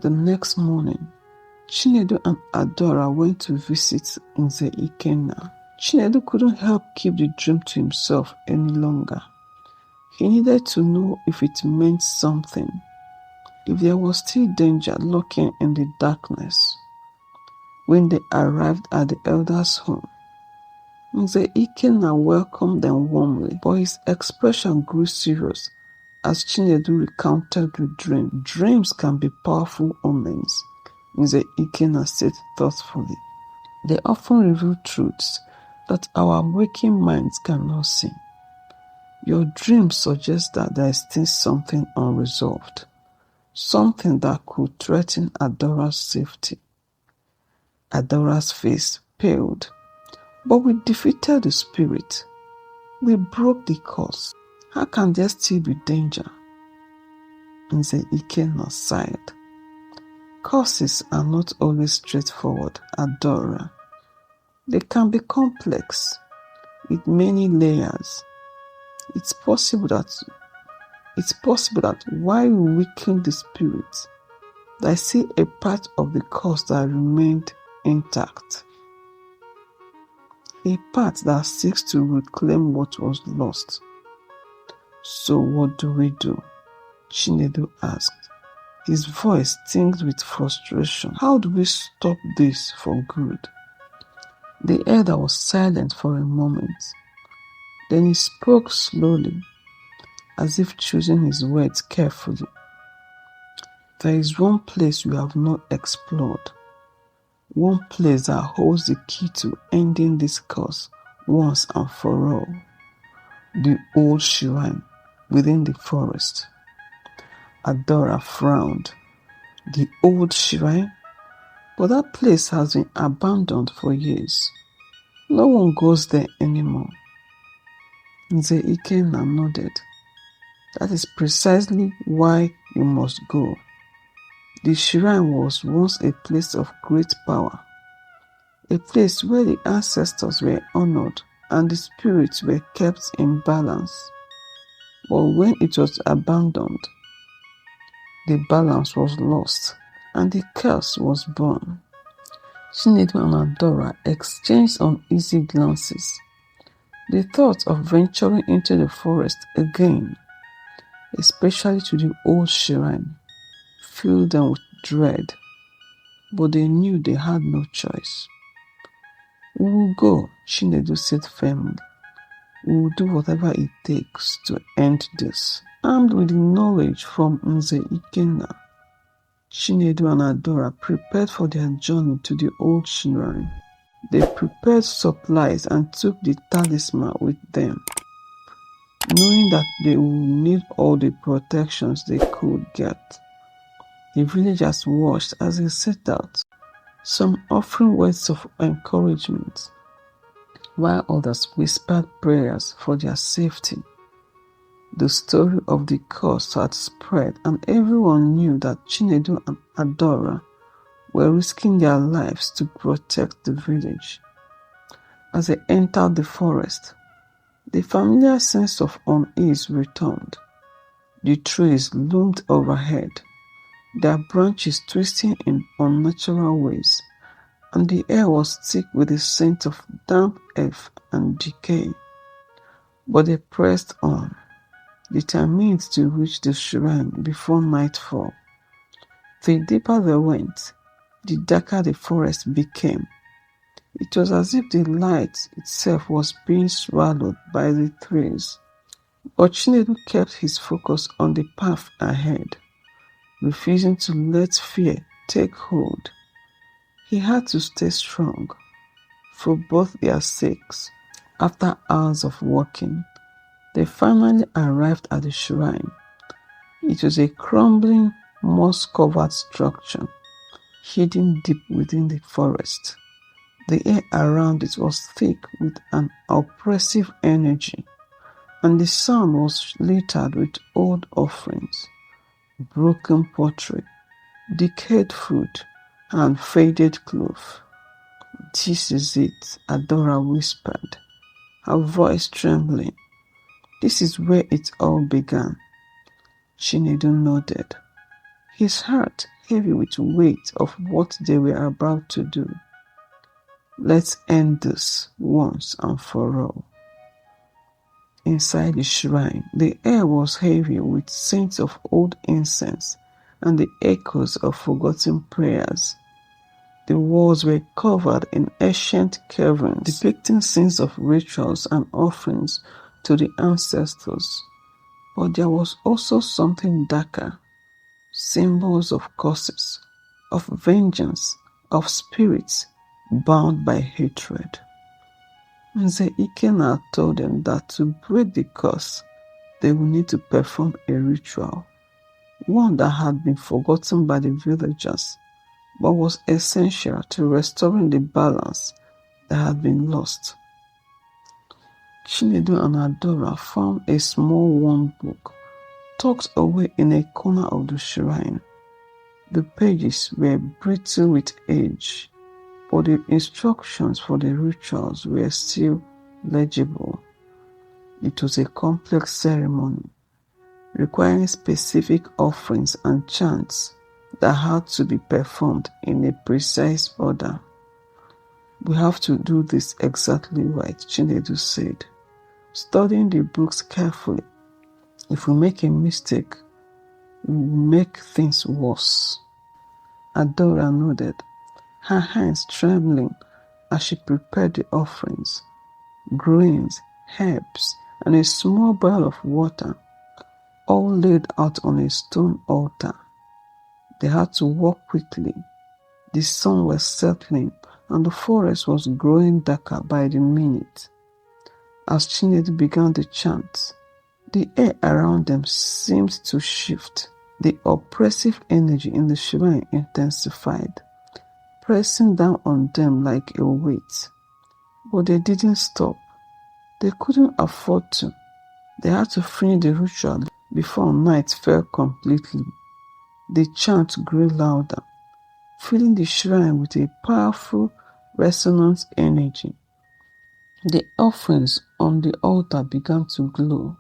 The next morning, Chinedu and Adora went to visit Nze Ikenna. Chinedu couldn't help keep the dream to himself any longer. He needed to know if it meant something, if there was still danger lurking in the darkness. When they arrived at the elder's home, Nze Ikenna welcomed them warmly, but his expression grew serious as Chinedu recounted the dream. Dreams can be powerful omens, Nze Ikenna said thoughtfully. They often reveal truths that our waking minds cannot see. Your dreams suggest that there is still something unresolved, something that could threaten Adora's safety. Adora's face paled. But we defeated the spirit. We broke the curse. How can there still be danger? Nze Ikenna sighed. Curses are not always straightforward, Adora. They can be complex, with many layers. It's possible that while we weaken the spirit, there is still a part of the curse that remained intact. A part that seeks to reclaim what was lost. So what do we do? Chinedu asked, his voice tinged with frustration. How do we stop this for good? The elder was silent for a moment. Then he spoke slowly, as if choosing his words carefully. There is one place we have not explored. One place that holds the key to ending this curse once and for all. The old shrine within the forest. Adora frowned. The old shrine? But that place has been abandoned for years. No one goes there anymore. Nze Ikenna nodded. That is precisely why you must go. The shrine was once a place of great power, a place where the ancestors were honored and the spirits were kept in balance. But when it was abandoned, the balance was lost and the curse was born. Chinedu and Adora exchanged uneasy glances. The thought of venturing into the forest again, especially to the old shrine, filled them with dread, but they knew they had no choice. We will go, Chinedu said firmly. We will do whatever it takes to end this. Armed with the knowledge from Nze Ikenna, Chinedu and Adora prepared for their journey to the old shrine. They prepared supplies and took the talisman with them, knowing that they would need all the protections they could get. The villagers watched as they set out, some offering words of encouragement, while others whispered prayers for their safety. The story of the curse had spread, and everyone knew that Chinedu and Adora were risking their lives to protect the village. As they entered the forest, the familiar sense of unease returned. The trees loomed overhead, their branches twisting in unnatural ways, and the air was thick with the scent of damp earth and decay. But they pressed on, determined to reach the shrine before nightfall. The deeper they went, the darker the forest became. It was as if the light itself was being swallowed by the trees. But Chinedu kept his focus on the path ahead, refusing to let fear take hold. He had to stay strong, for both their sakes. After hours of walking, they finally arrived at the shrine. It was a crumbling, moss-covered structure, hidden deep within the forest. The air around it was thick with an oppressive energy, and the sound was littered with old offerings, broken pottery, decayed food, and faded cloth. "This is it," Adora whispered, her voice trembling. "This is where it all began." Chinedu nodded. His heart heavy with weight of what they were about to do. Let's end this once and for all. Inside the shrine, the air was heavy with scents of old incense and the echoes of forgotten prayers. The walls were covered in ancient carvings depicting scenes of rituals and offerings to the ancestors. But there was also something darker, symbols of curses, of vengeance, of spirits bound by hatred. Nze Ikenna told them that to break the curse, they would need to perform a ritual, one that had been forgotten by the villagers, but was essential to restoring the balance that had been lost. Chinedu and Adora found a small worn book tucked away in a corner of the shrine. The pages were brittle with age, but the instructions for the rituals were still legible. It was a complex ceremony, requiring specific offerings and chants that had to be performed in a precise order. We have to do this exactly right, Chinedu said, studying the books carefully. If we make a mistake, we will make things worse. Adora nodded, her hands trembling as she prepared the offerings. Grains, herbs, and a small bowl of water, all laid out on a stone altar. They had to walk quickly. The sun was settling and the forest was growing darker by the minute. As Chinedu began the chant, the air around them seemed to shift. The oppressive energy in the shrine intensified, pressing down on them like a weight. But they didn't stop. They couldn't afford to. They had to finish the ritual before night fell completely. The chant grew louder, filling the shrine with a powerful, resonant energy. The offerings on the altar began to glow,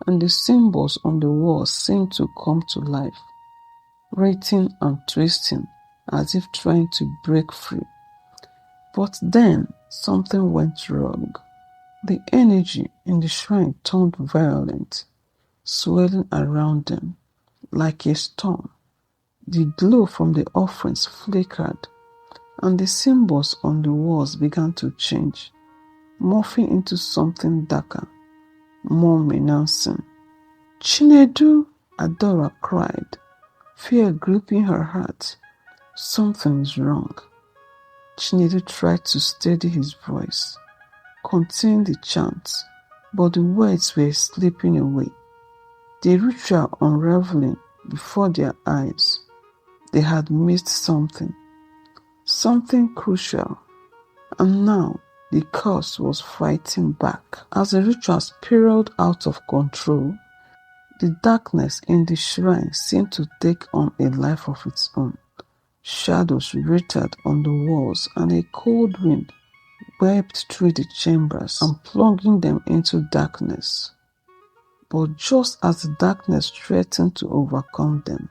and the symbols on the walls seemed to come to life, writhing and twisting as if trying to break free. But then something went wrong. The energy in the shrine turned violent, swirling around them like a storm. The glow from the offerings flickered, and the symbols on the walls began to change, morphing into something darker, more menacing. Chinedu, Adora cried, fear gripping her heart. Something is wrong. Chinedu tried to steady his voice, contain the chant, but the words were slipping away. The ritual unraveling before their eyes. They had missed something crucial, and now the curse was fighting back. As the ritual spiraled out of control, the darkness in the shrine seemed to take on a life of its own. Shadows writhed on the walls, and a cold wind swept through the chambers and plunging them into darkness. But just as the darkness threatened to overcome them,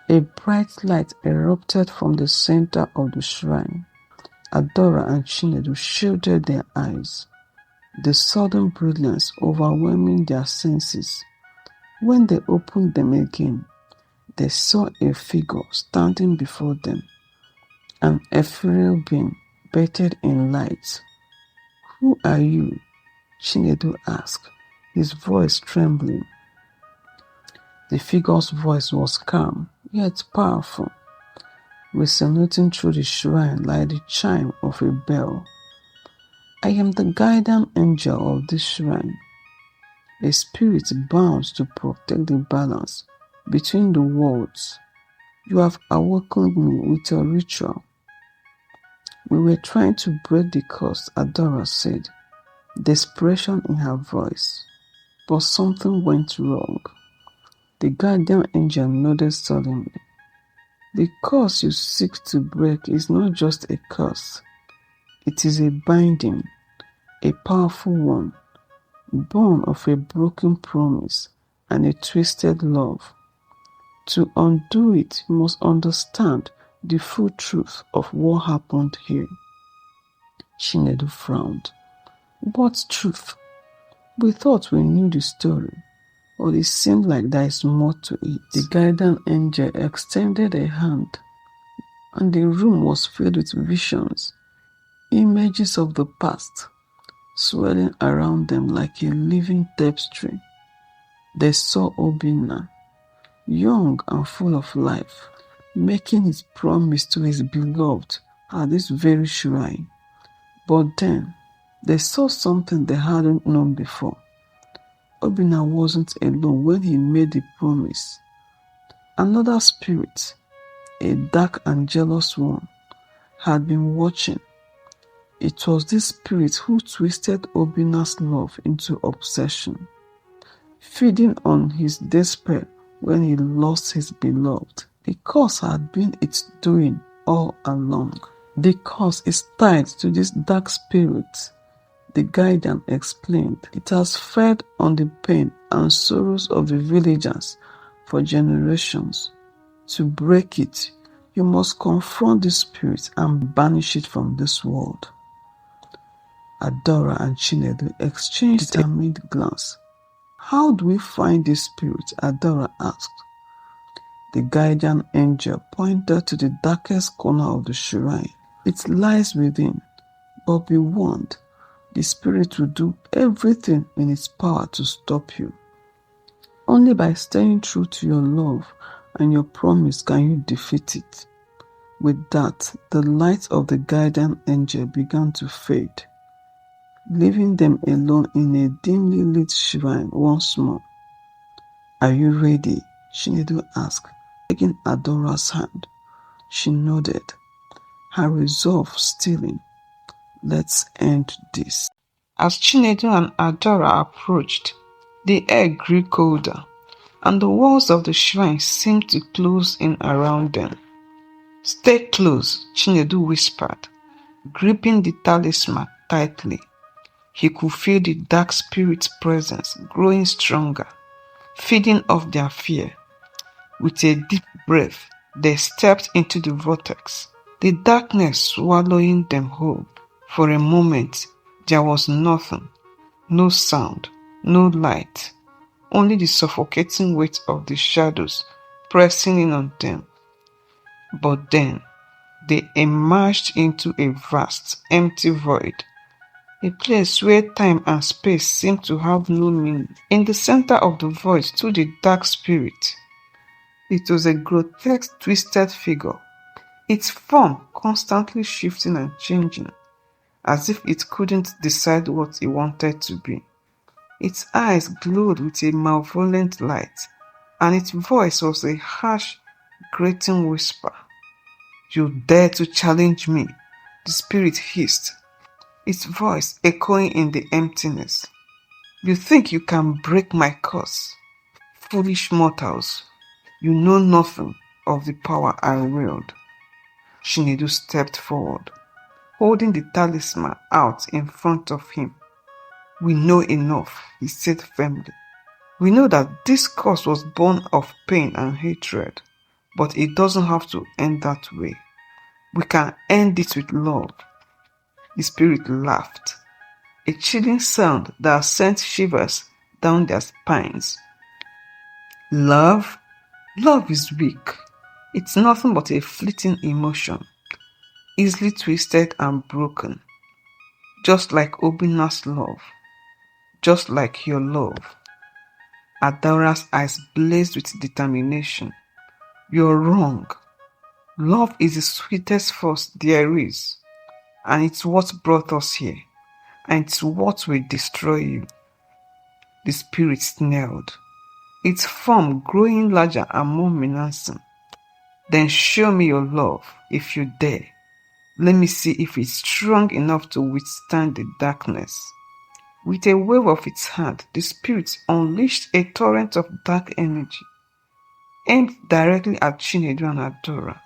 a bright light erupted from the center of the shrine. Adora and Chinedu shielded their eyes, the sudden brilliance overwhelming their senses. When they opened them again, they saw a figure standing before them, an ethereal being bathed in light. "Who are you?" Chinedu asked, his voice trembling. The figure's voice was calm, yet powerful, resonating through the shrine like the chime of a bell. "I am the guardian angel of this shrine, a spirit bound to protect the balance between the worlds. You have awakened me with your ritual." "We were trying to break the curse," Adora said, desperation in her voice. "But something went wrong." The guardian angel nodded solemnly. "The curse you seek to break is not just a curse. It is a binding, a powerful one, born of a broken promise and a twisted love. To undo it, you must understand the full truth of what happened here. Chinedu frowned. What truth? We thought we knew the story, but it seemed like there is more to it. The guardian angel extended a hand, and the room was filled with visions, images of the past, swirling around them like a living tapestry. They saw Obinna, young and full of life, making his promise to his beloved at this very shrine. But then, they saw something they hadn't known before. Obinna wasn't alone when he made the promise. Another spirit, a dark and jealous one, had been watching. It was this spirit who twisted Obinna's love into obsession, feeding on his despair when he lost his beloved. The cause had been its doing all along. The cause is tied to this dark spirit, the guardian explained. It has fed on the pain and sorrows of the villagers for generations. To break it, you must confront the spirit and banish it from this world. Adora and Chinedu exchanged a determined glance. How do we find this spirit? Adora asked. The guardian angel pointed to the darkest corner of the shrine. It lies within, but be warned, the spirit will do everything in its power to stop you. Only by staying true to your love and your promise can you defeat it. With that, the light of the guardian angel began to fade, leaving them alone in a dimly lit shrine once more. Are you ready? Chinedu asked, taking Adora's hand. She nodded, her resolve stilling. Let's end this. As Chinedu and Adora approached, the air grew colder, and the walls of the shrine seemed to close in around them. Stay close, Chinedu whispered, gripping the talisman tightly. He could feel the dark spirit's presence growing stronger, feeding off their fear. With a deep breath, they stepped into the vortex, the darkness swallowing them whole. For a moment, there was nothing, no sound, no light, only the suffocating weight of the shadows pressing in on them. But then, they emerged into a vast, empty void, a place where time and space seemed to have no meaning. In the center of the void stood a dark spirit. It was a grotesque, twisted figure, its form constantly shifting and changing, as if it couldn't decide what it wanted to be. Its eyes glowed with a malevolent light, and its voice was a harsh, grating whisper. You dare to challenge me? The spirit hissed, its voice echoing in the emptiness. You think you can break my curse? Foolish mortals, you know nothing of the power I wield. Chinedu stepped forward, holding the talisman out in front of him. We know enough, he said firmly. We know that this curse was born of pain and hatred, but it doesn't have to end that way. We can end it with love. The spirit laughed, a chilling sound that sent shivers down their spines. Love? Love is weak. It's nothing but a fleeting emotion, easily twisted and broken. Just like Obinna's love. Just like your love. Adora's eyes blazed with determination. You're wrong. Love is the sweetest force there is, and it's what brought us here, and it's what will destroy you. The spirit snarled, its form growing larger and more menacing. Then show me your love, if you dare. Let me see if it's strong enough to withstand the darkness. With a wave of its hand, the spirit unleashed a torrent of dark energy, aimed directly at Chinedu and Adora.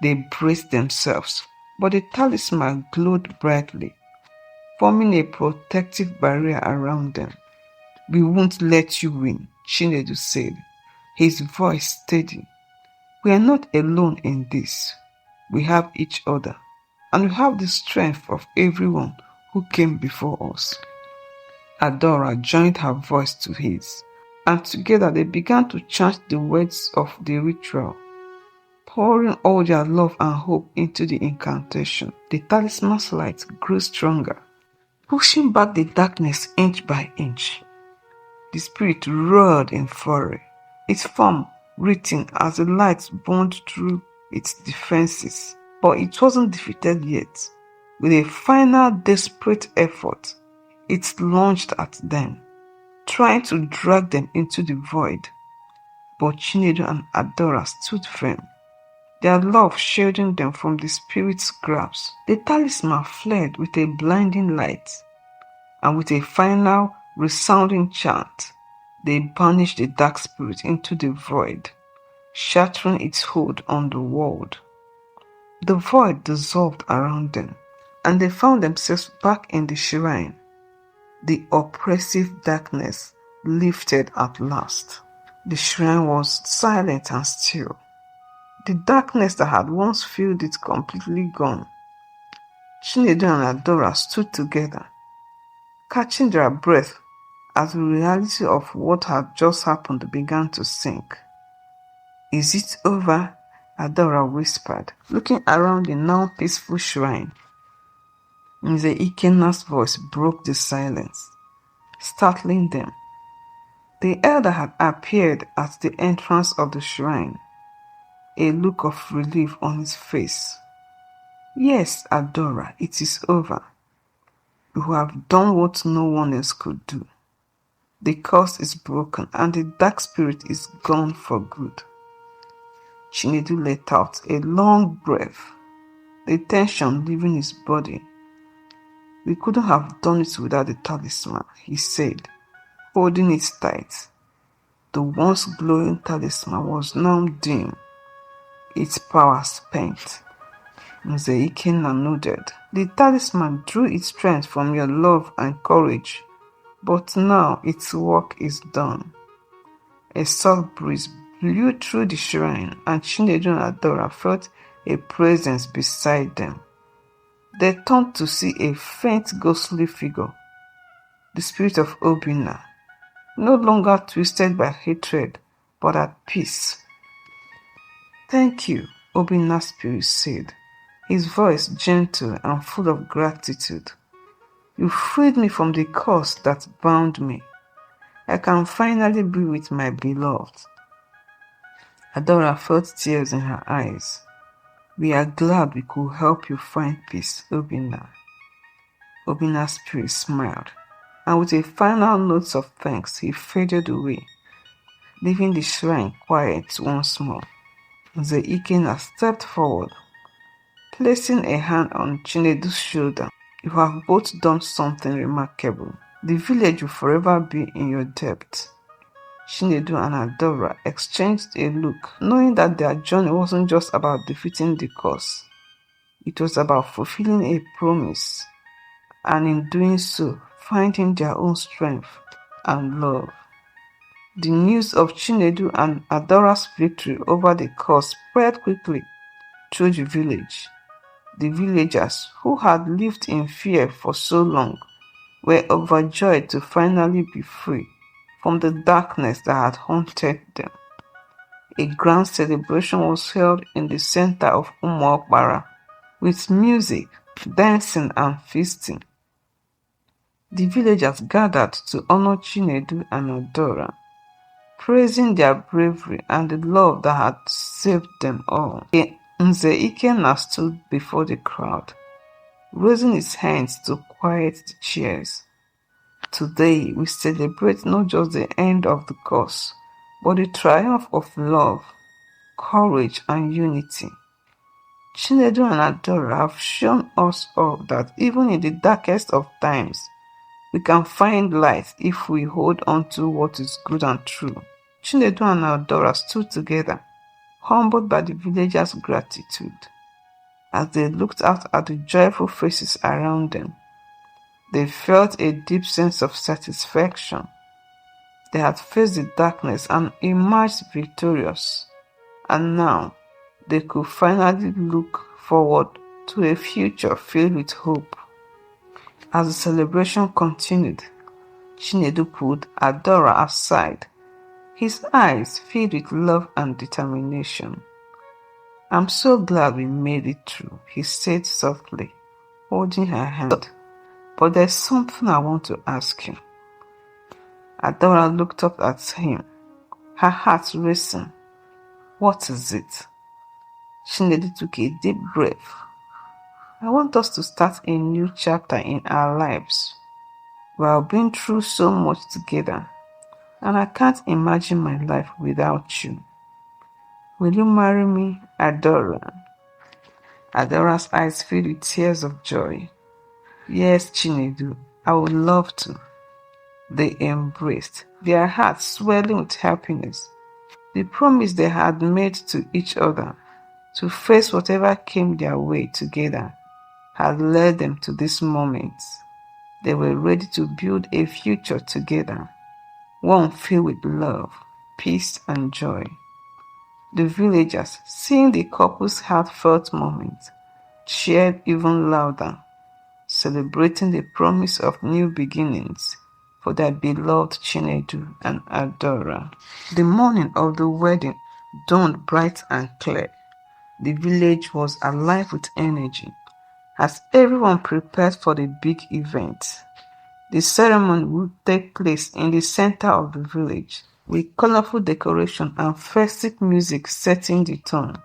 They braced themselves, but the talisman glowed brightly, forming a protective barrier around them. We won't let you win, Chinedu said, his voice steady. We are not alone in this. We have each other, and we have the strength of everyone who came before us. Adora joined her voice to his, and together they began to chant the words of the ritual, pouring all their love and hope into the incantation. The talisman's light grew stronger, pushing back the darkness inch by inch. The spirit roared in fury, its form written as the light burned through its defenses. But it wasn't defeated yet. With a final desperate effort, it lunged at them, trying to drag them into the void. But Chinedu and Adora stood firm, their love shielding them from the spirit's grasp. The talisman fled with a blinding light, and with a final resounding chant, they banished the dark spirit into the void, shattering its hold on the world. The void dissolved around them, and they found themselves back in the shrine. The oppressive darkness lifted at last. The shrine was silent and still. The darkness that had once filled it completely gone. Chinedu and Adora stood together, catching their breath as the reality of what had just happened began to sink. "Is it over?" Adora whispered, looking around the now peaceful shrine. Nze Ikena's voice broke the silence, startling them. The elder had appeared at the entrance of the shrine, a look of relief on his face. "Yes, Adora, it is over. You have done what no one else could do. The curse is broken and the dark spirit is gone for good." Chinedu let out a long breath, the tension leaving his body. "We couldn't have done it without the talisman," he said, holding it tight. The once glowing talisman was now dim, its power spent. Nze Ikenna nodded. "The talisman drew its strength from your love and courage, but now its work is done." A soft breeze blew through the shrine, and Chinedu and Adora felt a presence beside them. They turned to see a faint ghostly figure, the spirit of Obinna, no longer twisted by hatred, but at peace. "Thank you," Obinna's spirit said, his voice gentle and full of gratitude. "You freed me from the curse that bound me. I can finally be with my beloved." Adora felt tears in her eyes. "We are glad we could help you find peace, Obinna." Obinna's spirit smiled, and with a final note of thanks, he faded away, leaving the shrine quiet once more. Nze Ikenna stepped forward, placing a hand on Chinedu's shoulder. "You have both done something remarkable. The village will forever be in your debt." Chinedu and Adora exchanged a look, knowing that their journey wasn't just about defeating the curse. It was about fulfilling a promise, and in doing so, finding their own strength and love. The news of Chinedu and Adora's victory over the curse spread quickly through the village. The villagers, who had lived in fear for so long, were overjoyed to finally be free from the darkness that had haunted them. A grand celebration was held in the center of Umuokpara, with music, dancing, and feasting. The villagers gathered to honor Chinedu and Adora, praising their bravery and the love that had saved them all. Nze Ikenna stood before the crowd, raising his hands to quiet the cheers. "Today we celebrate not just the end of the curse, but the triumph of love, courage, and unity. Chinedu and Adora have shown us all that even in the darkest of times, we can find light if we hold on to what is good and true." Chinedu and Adora stood together, humbled by the villagers' gratitude. As they looked out at the joyful faces around them, they felt a deep sense of satisfaction. They had faced the darkness and emerged victorious, and now they could finally look forward to a future filled with hope. As the celebration continued, Chinedu pulled Adora aside, his eyes filled with love and determination. "I'm so glad we made it through," he said softly, holding her hand. "But there's something I want to ask you." Adora looked up at him, her heart racing. "What is it?" Chinedu took a deep breath. "I want us to start a new chapter in our lives. We have been through so much together, and I can't imagine my life without you. Will you marry me, Adora?" Adora's eyes filled with tears of joy. "Yes, Chinedu, I would love to." They embraced, their hearts swelling with happiness. The promise they had made to each other to face whatever came their way together had led them to this moment. They were ready to build a future together, one filled with love, peace, and joy. The villagers, seeing the couple's heartfelt moment, cheered even louder, celebrating the promise of new beginnings for their beloved Chinedu and Adora. The morning of the wedding dawned bright and clear. The village was alive with energy as everyone prepared for the big event. The ceremony would take place in the center of the village, with colorful decoration and festive music setting the tone.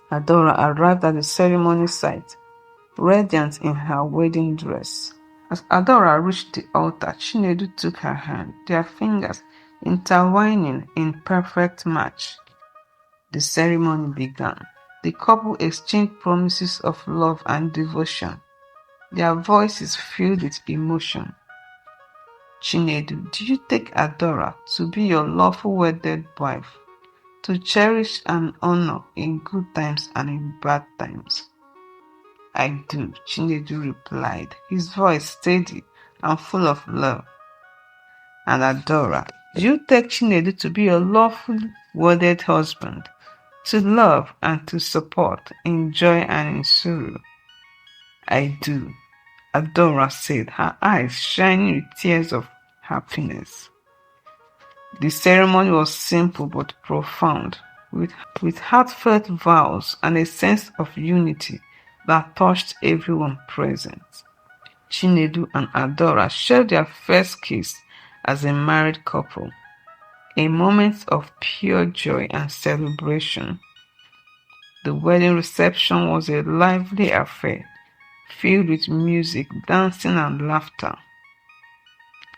Adora arrived at the ceremony site, radiant in her wedding dress. As Adora reached the altar, Chinedu took her hand, their fingers intertwining in perfect match. The ceremony began. The couple exchanged promises of love and devotion, their voices filled with emotion. "Chinedu, do you take Adora to be your lawful wedded wife, to cherish and honor in good times and in bad times?" "I do," Chinedu replied, his voice steady and full of love. "And Adora, do you take Chinedu to be your lawful wedded husband, to love and to support in joy and in sorrow?" "I do," Adora said, her eyes shining with tears of happiness. The ceremony was simple but profound, with heartfelt vows and a sense of unity that touched everyone present. Chinedu and Adora shared their first kiss as a married couple, a moment of pure joy and celebration. The wedding reception was a lively affair, filled with music, dancing, and laughter.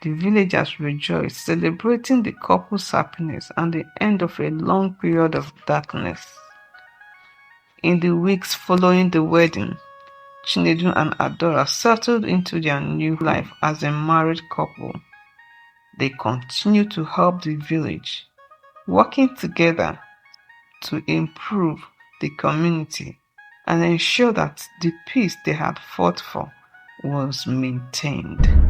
The villagers rejoiced, celebrating the couple's happiness and the end of a long period of darkness. In the weeks following the wedding, Chinedu and Adora settled into their new life as a married couple. They continued to help the village, working together to improve the community and ensure that the peace they had fought for was maintained.